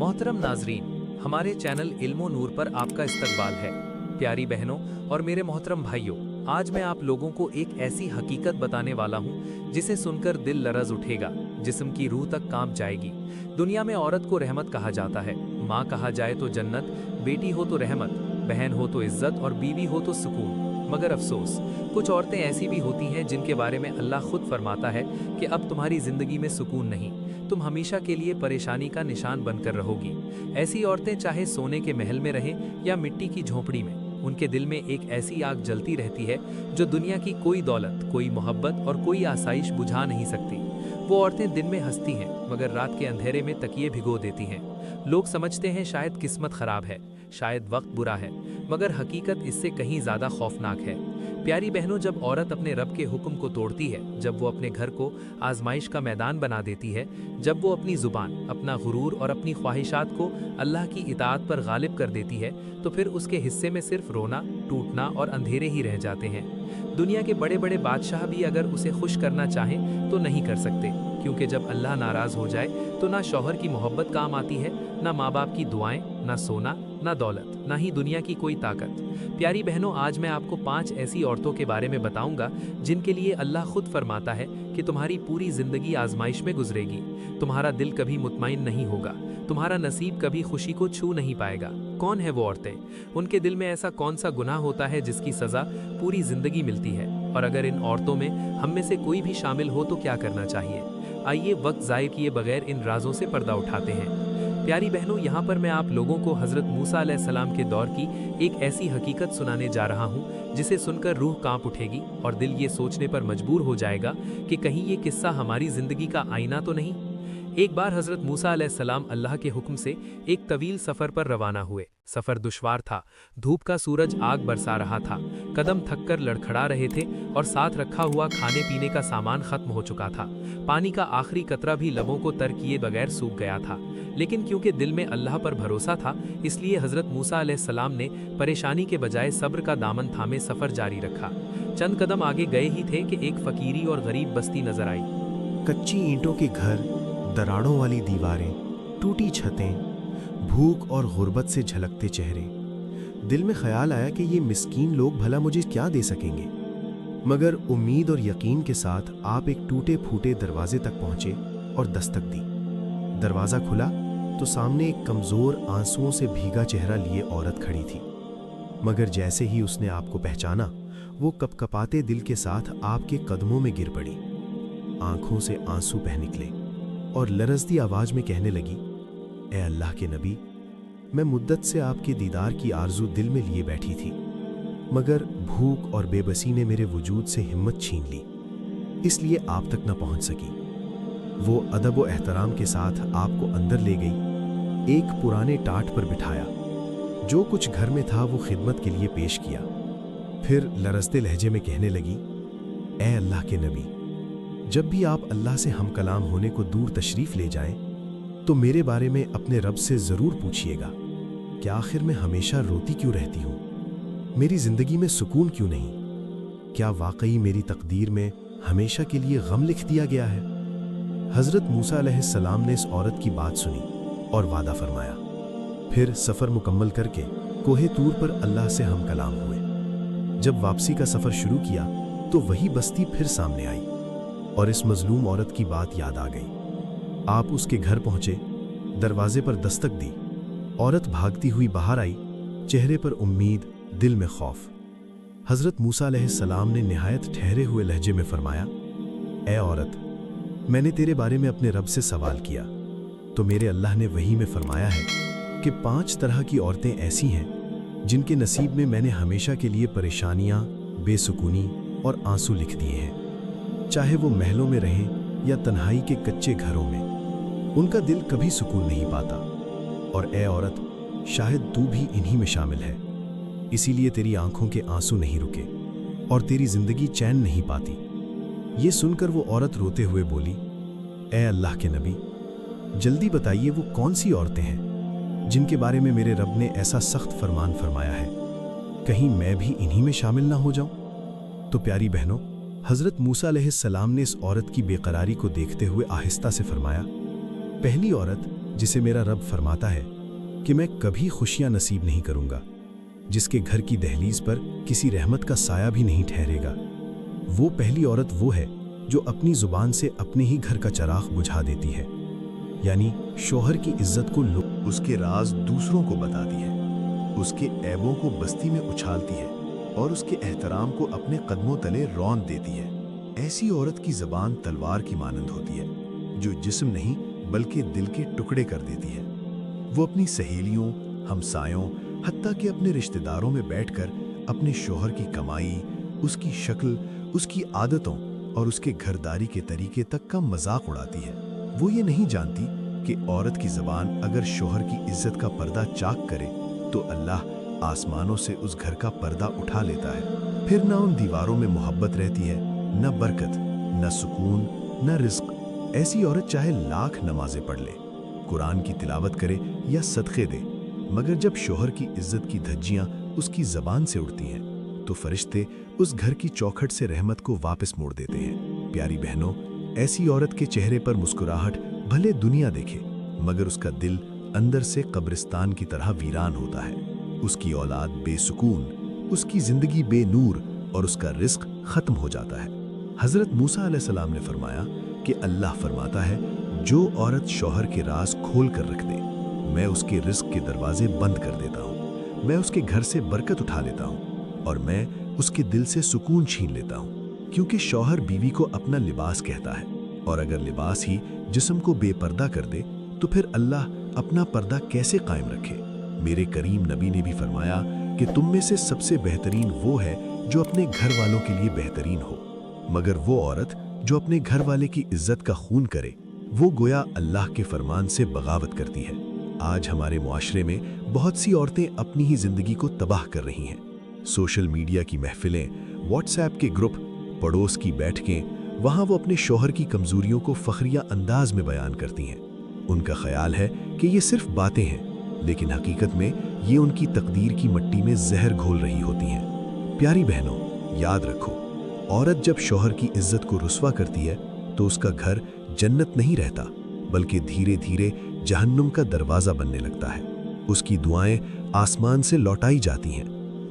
मोहतरम नाजरीन, हमारे चैनल इल्मो नूर पर आपका इस्तकबाल है। प्यारी बहनों और मेरे मोहतरम भाइयों, आज मैं आप लोगों को एक ऐसी हकीकत बताने वाला हूँ जिसे सुनकर दिल लरज उठेगा, जिस्म की रूह तक कांप जाएगी। दुनिया में औरत को रहमत कहा जाता है। माँ कहा जाए तो जन्नत, बेटी हो तो रहमत, बहन हो तो इज्जत और बीवी हो तो सुकून। मगर अफसोस, कुछ औरतें ऐसी भी होती हैं जिनके बारे में अल्लाह खुद फरमाता है कि अब तुम्हारी जिंदगी में सुकून नहीं, तुम हमेशा के लिए परेशानी का निशान बनकर रहोगी। ऐसी औरतें चाहे सोने के महल में रहें या मिट्टी की झोंपड़ी में, उनके दिल में एक ऐसी आग जलती रहती है जो दुनिया की कोई दौलत, कोई मोहब्बत और कोई आसाइश बुझा नहीं सकती। वो औरतें दिन में हंसती हैं मगर रात के अंधेरे में तकिए भिगो देती हैं। लोग समझते हैं शायद किस्मत खराब है, शायद वक्त बुरा है, मगर हकीकत इससे कहीं ज्यादा खौफनाक है। प्यारी बहनों, जब औरत अपने रब के हुक्म को तोड़ती है, जब वो अपने घर को आजमाइश का मैदान बना देती है, जब वो अपनी जुबान, अपना गुरूर और अपनी ख्वाहिशात को अल्लाह की इताअत पर गालिब कर देती है, तो फिर उसके हिस्से में सिर्फ रोना, टूटना और अंधेरे ही रह जाते हैं। दुनिया के बड़े बड़े बादशाह भी अगर उसे खुश करना चाहें तो नहीं कर सकते, क्योंकि जब अल्लाह नाराज हो जाए तो ना शौहर की मोहब्बत काम आती है, ना माँ बाप की दुआएं, ना सोना, ना दौलत, ना ही दुनिया की कोई ताकत। प्यारी बहनों, आज मैं आपको 5 ऐसी औरतों के बारे में बताऊंगा जिनके लिए अल्लाह खुद फरमाता है कि तुम्हारी पूरी जिंदगी आजमाइश में गुजरेगी। तुम्हारा दिल कभी मुतमईन नहीं होगा, तुम्हारा नसीब कभी खुशी को छू नहीं पाएगा। कौन है वो औरतें? उनके दिल में ऐसा कौन सा गुनाह होता है जिसकी सजा पूरी जिंदगी मिलती है? और अगर इन औरतों में हम में से कोई भी शामिल हो तो क्या करना चाहिए? आइए वक्त ज़ाय किए बगैर इन राजों से पर्दा उठाते हैं। प्यारी बहनों, यहाँ पर मैं आप लोगों को हज़रत मूसा अलैहिस्सलाम के दौर की एक ऐसी हकीकत सुनाने जा रहा हूँ जिसे सुनकर रूह कांप उठेगी और दिल ये सोचने पर मजबूर हो जाएगा कि कहीं ये किस्सा हमारी ज़िंदगी का आईना तो नहीं। एक बार हज़रत मूसा अलैहिस्सलाम अल्लाह के हुक्म से एक तवील सफ़र पर रवाना हुए। सफ़र दुश्वार था, धूप का सूरज आग बरसा रहा था, कदम थककर लड़खड़ा रहे थे और साथ रखा हुआ खाने पीने का सामान ख़त्म हो चुका था। पानी का आखिरी कतरा भी लबों को तर किए बगैर सूख गया था। लेकिन क्योंकि दिल में अल्लाह पर भरोसा था, इसलिए हज़रत मूसा अलैहिस्सलाम ने परेशानी के बजाय सब्र का दामन थामे सफ़र जारी रखा। चंद कदम आगे गए ही थे कि एक फ़कीरी और गरीब बस्ती नज़र आई। कच्ची ईंटों के घर, दराड़ों वाली दीवारें, टूटी छतें, भूख और गुर्बत से झलकते चेहरे। दिल में ख्याल आया कि ये मिस्कीन लोग भला मुझे क्या दे सकेंगे। मगर उम्मीद और यकीन के साथ आप एक टूटे फूटे दरवाजे तक पहुंचे और दस्तक दी। दरवाज़ा खुला तो सामने एक कमज़ोर, आंसुओं से भीगा चेहरा लिए औरत खड़ी थी। मगर जैसे ही उसने आपको पहचाना, वो कपकपाते दिल के साथ आपके कदमों में गिर पड़ी। आंखों से आंसू बह निकले और लरजती आवाज में कहने लगी, ए अल्लाह के नबी, मैं मुद्दत से आपके दीदार की आरजू दिल में लिए बैठी थी, मगर भूख और बेबसी ने मेरे वजूद से हिम्मत छीन ली, इसलिए आप तक न पहुंच सकी। वो अदब व एहतराम के साथ आपको अंदर ले गई, एक पुराने टाट पर बिठाया, जो कुछ घर में था वो खिदमत के लिए पेश किया। फिर लरजते लहजे में कहने लगी, ए अल्लाह के नबी, जब भी आप अल्लाह से हम कलाम होने को दूर तशरीफ़ ले जाएं, तो मेरे बारे में अपने रब से ज़रूर पूछिएगा कि आखिर मैं हमेशा रोती क्यों रहती हूँ, मेरी ज़िंदगी में सुकून क्यों नहीं, क्या वाकई मेरी तकदीर में हमेशा के लिए गम लिख दिया गया है। हज़रत मूसा अलैहिस्सलाम ने इस औरत की बात सुनी और वादा फरमाया। फिर सफ़र मुकम्मल करके कोहे तूर पर अल्लाह से हम कलाम हुए। जब वापसी का सफ़र शुरू किया तो वही बस्ती फिर सामने आई और इस मजलूम औरत की बात याद आ गई। आप उसके घर पहुंचे, दरवाजे पर दस्तक दी। औरत भागती हुई बाहर आई, चेहरे पर उम्मीद, दिल में खौफ। हज़रत मूसा अलैहिस्सलाम ने निहायत ठहरे हुए लहजे में फरमाया, ए औरत, मैंने तेरे बारे में अपने रब से सवाल किया तो मेरे अल्लाह ने वही में फरमाया है कि 5 तरह की औरतें ऐसी हैं जिनके नसीब में मैंने हमेशा के लिए परेशानियां, बेसुकूनी और आंसू लिख दिए हैं। चाहे वो महलों में रहें या तन्हाई के कच्चे घरों में, उनका दिल कभी सुकून नहीं पाता। और ए औरत, शायद तू भी इन्हीं में शामिल है, इसीलिए तेरी आंखों के आंसू नहीं रुके और तेरी जिंदगी चैन नहीं पाती। ये सुनकर वो औरत रोते हुए बोली, ए अल्लाह के नबी, जल्दी बताइए वो कौन सी औरतें हैं जिनके बारे में मेरे रब ने ऐसा सख्त फरमान फरमाया है, कहीं मैं भी इन्हीं में शामिल ना हो जाऊं। तो प्यारी बहनों, हज़रत मूसा अलैहिस्सलाम ने इस औरत की बेकरारी को देखते हुए आहिस्ता से फरमाया, पहली औरत जिसे मेरा रब फरमाता है कि मैं कभी खुशियां नसीब नहीं करूंगा, जिसके घर की दहलीज पर किसी रहमत का साया भी नहीं ठहरेगा। वो पहली औरत वो है जो अपनी जुबान से अपने ही घर का चराग बुझा देती है, यानी शौहर की इज्जत को उसके राज दूसरों को बताती है, उसके ऐबों को बस्ती में उछालती है और उसके एहतराम को अपने कदमों तले रौंद देती है। ऐसी औरत की ज़बान तलवार की मानंद होती है, जो जिस्म नहीं बल्कि दिल के टुकड़े कर देती है। वो अपनी सहेलियों, हमसायों, हत्ता कि अपने रिश्तेदारों में बैठकर अपने शौहर की कमाई, उसकी शक्ल, उसकी आदतों और उसके घरदारी के तरीके तक का मजाक उड़ाती है। वो ये नहीं जानती कि औरत की ज़बान अगर शौहर की इज्जत का पर्दा चाक करे तो अल्लाह आसमानों से उस घर का पर्दा उठा लेता है। फिर ना उन दीवारों में मोहब्बत रहती है, न बरकत, न सुकून, न रिज्क। ऐसी औरत चाहे लाख नमाजें पढ़ ले, कुरान की तिलावत करे या सदक़े दे, मगर जब शौहर की इज्जत की धज्जियां उसकी ज़बान से उड़ती हैं तो फरिश्ते उस घर की चौखट से रहमत को वापस मोड़ देते हैं। प्यारी बहनों, ऐसी औरत के चेहरे पर मुस्कुराहट भले दुनिया देखे, मगर उसका दिल अंदर से कब्रिस्तान की तरह वीरान होता है। उसकी औलाद बेसुकून, उसकी ज़िंदगी बेनूर और उसका रिस्क ख़त्म हो जाता है। हज़रत मूसा अलैहिस्सलाम ने फरमाया कि अल्लाह फरमाता है, जो औरत शौहर के राज खोल कर रख दे, मैं उसके रिस्क के दरवाजे बंद कर देता हूँ, मैं उसके घर से बरकत उठा लेता हूँ और मैं उसके दिल से सुकून छीन लेता हूँ। क्योंकि शौहर बीवी को अपना लिबास कहता है, और अगर लिबास ही जिस्म को बेपर्दा कर दे तो फिर अल्लाह अपना पर्दा कैसे कायम रखे। मेरे करीम नबी ने भी फरमाया कि तुम में से सबसे बेहतरीन वो है जो अपने घर वालों के लिए बेहतरीन हो, मगर वो औरत जो अपने घर वाले की इज्जत का खून करे, वो गोया अल्लाह के फरमान से बगावत करती है। आज हमारे मुआशरे में बहुत सी औरतें अपनी ही जिंदगी को तबाह कर रही हैं। सोशल मीडिया की महफिलें, व्हाट्सएप के ग्रुप, पड़ोस की बैठकें, वहाँ वो अपने शौहर की कमजोरियों को फखरिया अंदाज में बयान करती हैं। उनका ख्याल है कि ये सिर्फ बातें हैं, लेकिन हकीकत में ये उनकी तकदीर की मिट्टी में जहर घोल रही होती हैं। प्यारी बहनों, याद रखो, औरत जब शौहर की इज्जत को रुस्वा करती है तो उसका घर जन्नत नहीं रहता, बल्कि धीरे धीरे जहन्नुम का दरवाज़ा बनने लगता है। उसकी दुआएं आसमान से लौटाई जाती हैं,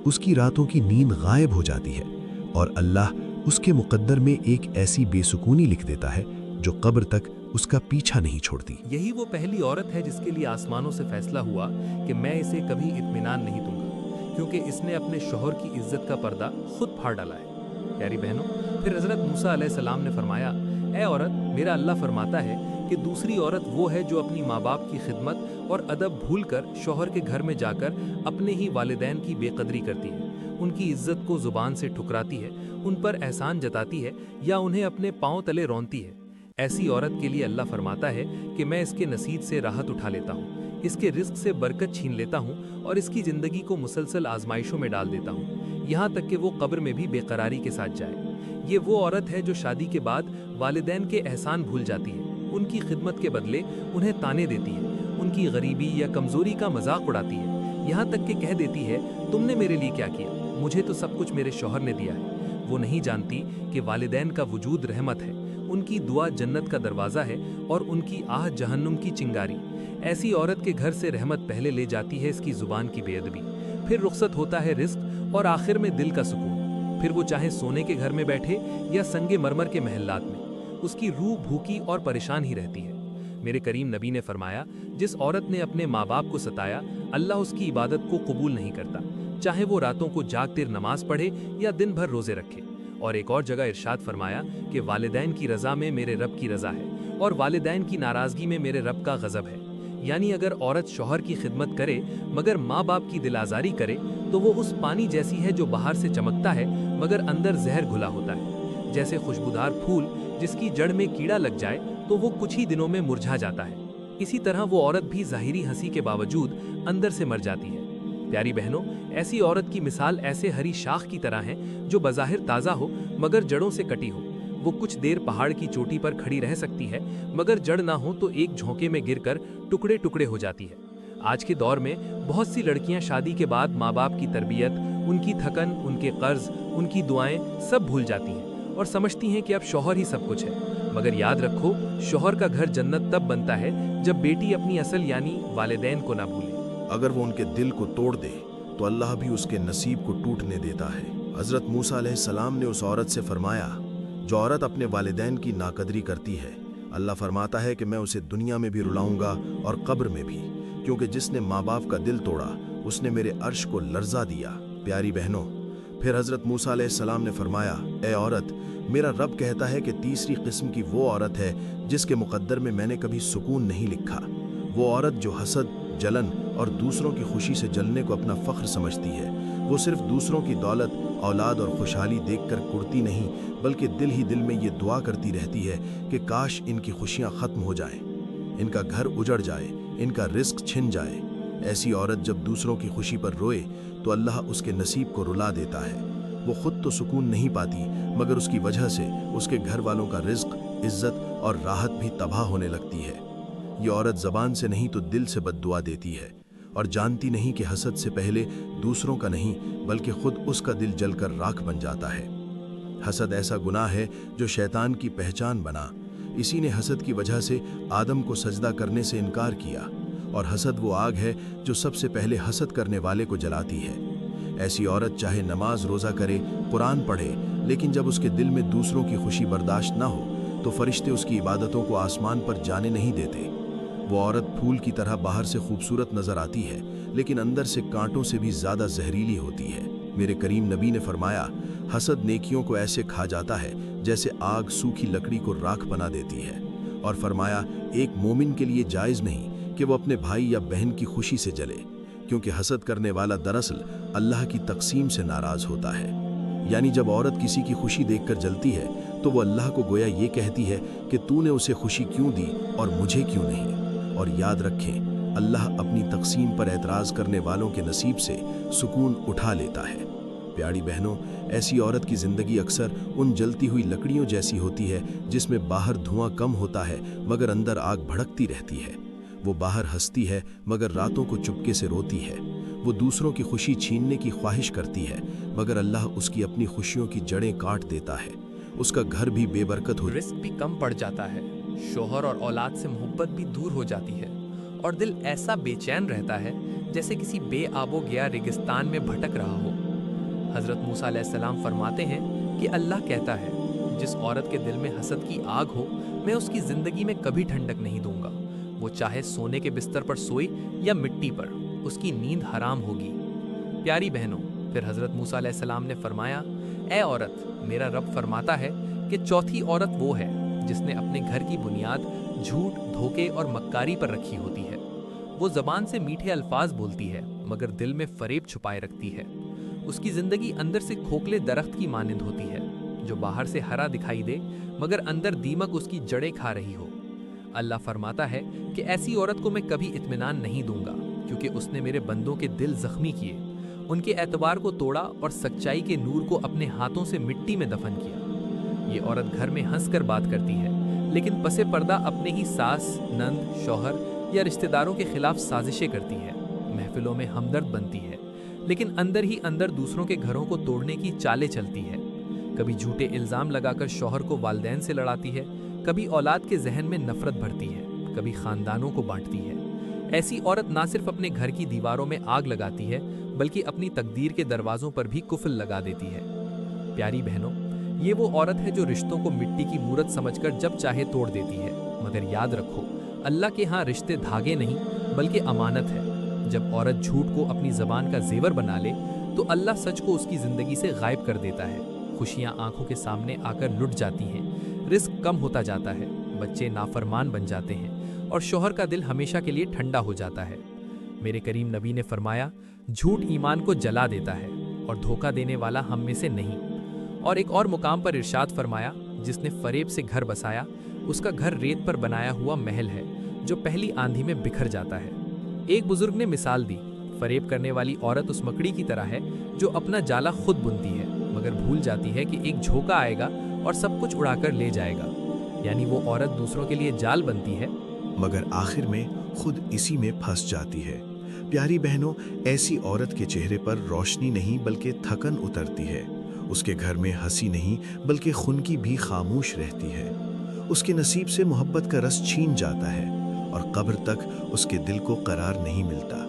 उसकी रातों की नींद गायब हो जाती है और अल्लाह उसके मुकद्दर में एक ऐसी बेसुकूनी लिख देता है जो कब्र तक उसका पीछा नहीं छोड़ती। यही वो पहली औरत है जिसके लिए आसमानों से फैसला हुआ कि मैं इसे कभी इत्मीनान नहीं दूंगा, क्योंकि इसने अपने शौहर की इज्जत का पर्दा खुद फाड़ डाला है। प्यारी बहनों, फिर हज़रत मूसा अलैहिस्सलाम ने फरमाया, ऐ औरत, मेरा अल्लाह फरमाता है कि दूसरी औरत वो है जो अपनी माँ बाप की खिदमत और अदब भूलकर शौहर के घर में जाकर अपने ही वालिदैन की बेकदरी करती है, उनकी इज्जत को जुबान से ठुकराती है, उन पर एहसान जताती है या उन्हें अपने पांव तले रौंदती है। ऐसी औरत के लिए अल्लाह फरमाता है कि मैं इसके नसीब से राहत उठा लेता हूँ, इसके रिस्क से बरकत छीन लेता हूँ और इसकी ज़िंदगी को मुसलसल आजमाइशों में डाल देता हूँ, यहाँ तक कि वो कब्र में भी बेकरारी के साथ जाए। ये वो औरत है जो शादी के बाद वालिदैन के एहसान भूल जाती है, उनकी खिदमत के बदले उन्हें ताने देती है, उनकी गरीबी या कमज़ोरी का मजाक उड़ाती है, यहाँ तक कि कह देती है, तुमने मेरे लिए क्या किया, मुझे तो सब कुछ मेरे शौहर ने दिया है। वो नहीं जानती कि वालिदैन का वजूद रहमत है, उनकी दुआ जन्नत का दरवाज़ा है और उनकी आह जहन्नुम की चिंगारी। ऐसी औरत के घर से रहमत पहले ले जाती है इसकी ज़ुबान की बेअदबी, फिर रुखसत होता है रिस्क और आखिर में दिल का सुकून। फिर वो चाहे सोने के घर में बैठे या संगे मरमर के महल्लात में, उसकी रूह भूखी और परेशान ही रहती है। मेरे करीम नबी ने फरमाया, जिस औरत ने अपने माँ बाप को सताया, अल्लाह उसकी इबादत को कबूल नहीं करता, चाहे वो रातों को जागते नमाज पढ़े या दिन भर रोजे रखे। और एक और जगह इरशाद फरमाया कि वालिदैन की रज़ा में मेरे रब की रज़ा है और वालिदैन की नाराज़गी में मेरे रब का गज़ब है। यानी अगर औरत शौहर की खिदमत करे मगर माँ बाप की दिलाजारी करे तो वो उस पानी जैसी है जो बाहर से चमकता है मगर अंदर जहर घुला होता है। जैसे खुशबूदार फूल जिसकी जड़ में कीड़ा लग जाए तो वो कुछ ही दिनों में मुरझा जाता है, इसी तरह वो औरत भी ज़ाहिरी हंसी के बावजूद अंदर से मर जाती है। प्यारी बहनों, ऐसी औरत की मिसाल ऐसे हरी शाख की तरह है जो बज़ाहिर ताज़ा हो मगर जड़ों से कटी हो। वो कुछ देर पहाड़ की चोटी पर खड़ी रह सकती है मगर जड़ ना हो तो एक झोंके में गिरकर टुकड़े टुकड़े हो जाती है। आज के दौर में बहुत सी लड़कियां शादी के बाद माँ बाप की तरबियत, उनकी थकन, उनके कर्ज, उनकी दुआएं सब भूल जाती हैं और समझती हैं कि अब शौहर ही सब कुछ है। मगर याद रखो, शौहर का घर जन्नत तब बनता है जब बेटी अपनी असल यानी वालिदैन को ना भूले। अगर वो उनके दिल को तोड़ दे तो अल्लाह भी उसके नसीब को टूटने देता है। हज़रत मूसा अलैहिस्सलाम ने उस औरत से फरमाया जो औरत अपने वालिदैन की नाकदरी करती है, अल्लाह फरमाता है कि मैं उसे दुनिया में भी रुलाऊंगा और कब्र में भी, क्योंकि जिसने माँ बाप का दिल तोड़ा उसने मेरे अर्श को लर्जा दिया। प्यारी बहनों, फिर हज़रत मूसा अलैहिस्सलाम ने फरमाया, ए औरत, मेरा रब कहता है कि तीसरी किस्म की वो औरत है जिसके मुकद्दर में मैंने कभी सुकून नहीं लिखा। वो औरत जो हसद, जलन और दूसरों की खुशी से जलने को अपना फ़ख्र समझती है। वो सिर्फ दूसरों की दौलत, औलाद और खुशहाली देखकर कुड़ती नहीं, बल्कि दिल ही दिल में ये दुआ करती रहती है कि काश इनकी खुशियाँ ख़त्म हो जाएं, इनका घर उजड़ जाए, इनका रिस्क छिन जाए। ऐसी औरत जब दूसरों की खुशी पर रोए तो अल्लाह उसके नसीब को रुला देता है। वो खुद तो सुकून नहीं पाती, मगर उसकी वजह से उसके घर वालों का रिस्क, इज्जत और राहत भी तबाह होने लगती है। ये औरत ज़बान से नहीं तो दिल से बद्दुआ देती है और जानती नहीं कि हसद से पहले दूसरों का नहीं बल्कि खुद उसका दिल जलकर राख बन जाता है। हसद ऐसा गुनाह है जो शैतान की पहचान बना। इसी ने हसद की वजह से आदम को सजदा करने से इनकार किया, और हसद वो आग है जो सबसे पहले हसद करने वाले को जलाती है। ऐसी औरत चाहे नमाज रोज़ा करे, कुरान पढ़े, लेकिन जब उसके दिल में दूसरों की खुशी बर्दाश्त ना हो तो फरिश्ते उसकी इबादतों को आसमान पर जाने नहीं देते। वो औरत फूल की तरह बाहर से खूबसूरत नजर आती है, लेकिन अंदर से कांटों से भी ज़्यादा जहरीली होती है। मेरे करीम नबी ने फरमाया, हसद नेकियों को ऐसे खा जाता है जैसे आग सूखी लकड़ी को राख बना देती है। और फरमाया, एक मोमिन के लिए जायज़ नहीं कि वो अपने भाई या बहन की खुशी से जले, क्योंकि हसद करने वाला दरअसल अल्लाह की तकसीम से नाराज़ होता है। यानी जब औरत किसी की खुशी देखकर जलती है तो वो अल्लाह को गोया ये कहती है कि तूने उसे खुशी क्यों दी और मुझे क्यों नहीं। और याद रखें, अल्लाह अपनी तकसीम पर एतराज़ करने वालों के नसीब से सुकून उठा लेता है। प्यारी बहनों, ऐसी औरत की ज़िंदगी अक्सर उन जलती हुई लकड़ियों जैसी होती है जिसमें बाहर धुआं कम होता है मगर अंदर आग भड़कती रहती है। वो बाहर हंसती है मगर रातों को चुपके से रोती है। वो दूसरों की खुशी छीनने की ख्वाहिश करती है, मगर अल्लाह उसकी अपनी खुशियों की जड़ें काट देता है। उसका घर भी बेबरकत हो, रिस्क भी कम पड़ जाता है, शोहर और औलाद से मोहब्बत भी दूर हो जाती है, और दिल ऐसा बेचैन रहता है जैसे किसी बेआबो गया रेगिस्तान में भटक रहा हो। हज़रत मूसा अलैहिस्सलाम फरमाते हैं कि अल्लाह कहता है, जिस औरत के दिल में हसद की आग हो, मैं उसकी ज़िंदगी में कभी ठंडक नहीं दूंगा। वो चाहे सोने के बिस्तर पर सोए या मिट्टी पर, उसकी नींद हराम होगी। प्यारी बहनों, फिर हज़रत मूसा अलैहिस्सलाम ने फरमाया, ए औरत, मेरा रब फरमाता है कि चौथी औरत वो है जिसने अपने घर की बुनियाद झूठ, धोखे और मक्कारी पर रखी होती है। वो ज़बान से मीठे अल्फाज बोलती है मगर दिल में फरेब छुपाए रखती है। उसकी ज़िंदगी अंदर से खोखले दरख्त की मानिंद होती है जो बाहर से हरा दिखाई दे मगर अंदर दीमक उसकी जड़ें खा रही हो। अल्लाह फरमाता है कि ऐसी औरत को मैं कभी इत्मीनान नहीं दूंगा, क्योंकि उसने मेरे बंदों के दिल जख्मी किए, उनके एतबार को तोड़ा और सच्चाई के नूर को अपने हाथों से मिट्टी में दफन किया। ये औरत घर में हंसकर बात करती है, लेकिन पसे पर्दा अपने ही सास, नंद, शौहर या रिश्तेदारों के खिलाफ साजिशें करती है। महफिलों में हमदर्द बनती है, लेकिन अंदर ही अंदर दूसरों के घरों को तोड़ने की चालें चलती है। कभी झूठे इल्ज़ाम लगाकर शौहर को वालिदैन से लड़ाती है, कभी औलाद के जहन में नफरत भरती है, कभी खानदानों को बांटती है। ऐसी औरत ना सिर्फ अपने घर की दीवारों में आग लगाती है, बल्कि अपनी तकदीर के दरवाजों पर भी कुफल लगा देती है। प्यारी बहनों, ये वो औरत है जो रिश्तों को मिट्टी की मूरत समझकर जब चाहे तोड़ देती है। मगर याद रखो, अल्लाह के यहाँ रिश्ते धागे नहीं बल्कि अमानत है। जब औरत झूठ को अपनी ज़बान का जेवर बना ले तो अल्लाह सच को उसकी ज़िंदगी से गायब कर देता है। खुशियाँ आंखों के सामने आकर लुट जाती हैं, रिस्क कम होता जाता है, बच्चे नाफरमान बन जाते हैं और शौहर का दिल हमेशा के लिए ठंडा हो जाता है। मेरे करीम नबी ने फरमाया, झूठ ईमान को जला देता है और धोखा देने वाला हम में से नहीं। और एक और मुकाम पर इरशाद फरमाया, जिसने फरेब से घर बसाया उसका घर रेत पर बनाया हुआ महल है जो पहली आंधी में बिखर जाता है। एक बुजुर्ग ने मिसाल दी, फरेब करने वाली औरत उस मकड़ी की तरह है जो अपना जाला खुद बुनती है मगर भूल जाती है कि एक झोंका आएगा और सब कुछ उड़ाकर ले जाएगा। यानी वो औरत दूसरों के लिए जाल बनती है मगर आखिर में खुद इसी में फंस जाती है। प्यारी बहनों, ऐसी औरत के चेहरे पर रोशनी नहीं बल्कि थकन उतरती है। उसके घर में हंसी नहीं बल्कि खुनकी भी खामोश रहती है। اس کے نصیب سے محبت کا رس چھین جاتا ہے اور قبر تک اس کے دل کو قرار نہیں ملتا۔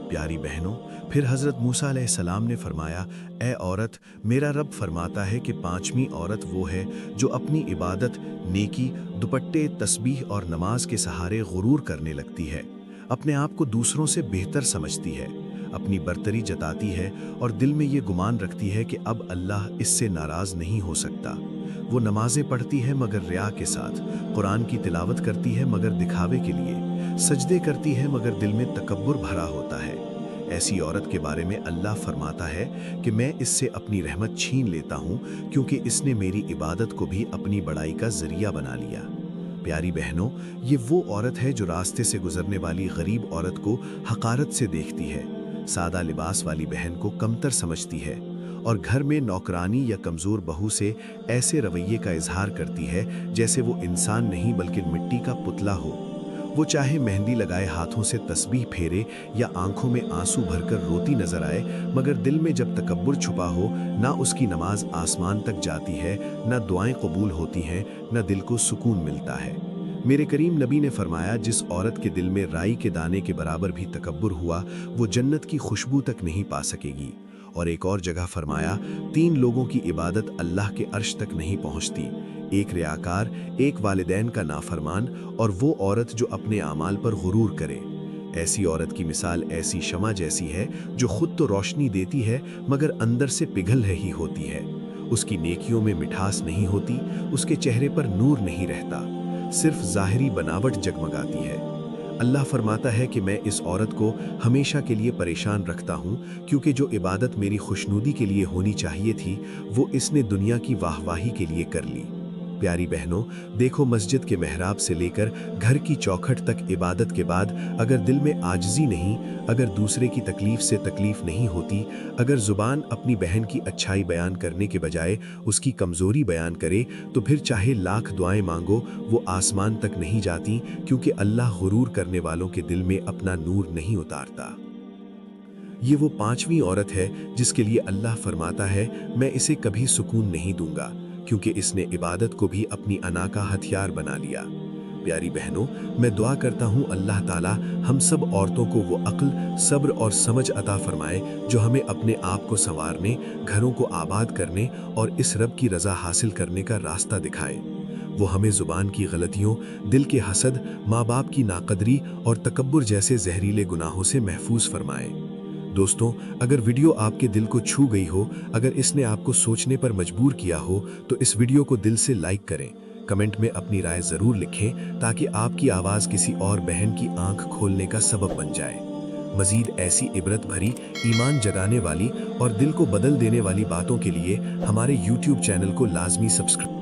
پیاری بہنوں، پھر حضرت موسیٰ علیہ السلام نے فرمایا، اے عورت، میرا رب فرماتا ہے کہ پانچویں عورت وہ ہے جو اپنی عبادت، نیکی، دوپٹے، تسبیح اور نماز کے سہارے غرور کرنے لگتی ہے، اپنے آپ کو دوسروں سے بہتر سمجھتی ہے، اپنی برتری جتاتی ہے اور دل میں یہ گمان رکھتی ہے کہ اب اللہ اس سے ناراض نہیں ہو سکتا۔ وہ نمازیں پڑھتی ہے مگر ریا کے ساتھ، قرآن کی تلاوت کرتی ہے مگر دکھاوے کے لیے، سجدے کرتی ہے مگر دل میں تکبر بھرا ہوتا ہے۔ ایسی عورت کے بارے میں اللہ فرماتا ہے کہ میں اس سے اپنی رحمت چھین لیتا ہوں کیونکہ اس نے میری عبادت کو بھی اپنی بڑائی کا ذریعہ بنا لیا۔ پیاری بہنوں، یہ وہ عورت ہے جو راستے سے گزرنے والی غریب عورت کو حقارت سے دیکھتی ہے، سادہ لباس والی بہن کو کمتر سمجھتی ہے اور گھر میں نوکرانی یا کمزور بہو سے ایسے رویے کا اظہار کرتی ہے جیسے وہ انسان نہیں بلکہ مٹی کا پتلا ہو۔ وہ چاہے مہندی لگائے ہاتھوں سے تسبیح پھیرے یا آنکھوں میں آنسو بھر کر روتی نظر آئے، مگر دل میں جب تکبر چھپا ہو، نہ اس کی نماز آسمان تک جاتی ہے، نہ دعائیں قبول ہوتی ہیں، نہ دل کو سکون ملتا ہے۔ میرے کریم نبی نے فرمایا، جس عورت کے دل میں رائی کے دانے کے برابر بھی تکبر ہوا، وہ جنت کی خوشبو تک نہیں پا سکے گی۔ اور ایک اور جگہ فرمایا، تین لوگوں کی عبادت اللہ کے عرش تک نہیں پہنچتی، ایک ریاکار، ایک والدین کا نافرمان اور وہ عورت جو اپنے اعمال پر غرور کرے۔ ایسی عورت کی مثال ایسی شمع جیسی ہے جو خود تو روشنی دیتی ہے مگر اندر سے پگھل رہی ہوتی ہے۔ اس کی نیکیوں میں مٹھاس نہیں ہوتی، اس کے چہرے پر نور نہیں رہتا، صرف ظاہری بناوٹ جگمگاتی ہے۔ اللہ فرماتا ہے کہ میں اس عورت کو ہمیشہ کے لیے پریشان رکھتا ہوں کیونکہ جو عبادت میری خوشنودی کے لیے ہونی چاہیے تھی وہ اس نے دنیا کی واہ واہی کے لیے کر لی۔ پیاری بہنوں، دیکھو، مسجد کے محراب سے لے کر گھر کی چوکھٹ تک عبادت کے بعد اگر دل میں عاجزی نہیں، اگر دوسرے کی تکلیف سے تکلیف نہیں ہوتی، اگر زبان اپنی بہن کی اچھائی بیان کرنے کے بجائے اس کی کمزوری بیان کرے، تو پھر چاہے لاکھ دعائیں مانگو وہ آسمان تک نہیں جاتی، کیونکہ اللہ غرور کرنے والوں کے دل میں اپنا نور نہیں اتارتا۔ یہ وہ پانچویں عورت ہے جس کے لیے اللہ فرماتا ہے، میں اسے کبھی سکون نہیں دوں گا کیونکہ اس نے عبادت کو بھی اپنی انا کا ہتھیار بنا لیا۔ پیاری بہنوں، میں دعا کرتا ہوں اللہ تعالیٰ ہم سب عورتوں کو وہ عقل، صبر اور سمجھ عطا فرمائے جو ہمیں اپنے آپ کو سنوارنے، گھروں کو آباد کرنے اور اس رب کی رضا حاصل کرنے کا راستہ دکھائے۔ وہ ہمیں زبان کی غلطیوں، دل کے حسد، ماں باپ کی ناقدری اور تکبر جیسے زہریلے گناہوں سے محفوظ فرمائے۔ دوستوں، اگر ویڈیو آپ کے دل کو چھو گئی ہو، اگر اس نے آپ کو سوچنے پر مجبور کیا ہو، تو اس ویڈیو کو دل سے لائک کریں، کمنٹ میں اپنی رائے ضرور لکھیں تاکہ آپ کی آواز کسی اور بہن کی آنکھ کھولنے کا سبب بن جائے۔ مزید ایسی عبرت بھری، ایمان جگانے والی اور دل کو بدل دینے والی باتوں کے لیے ہمارے YouTube چینل کو لازمی سبسکرائب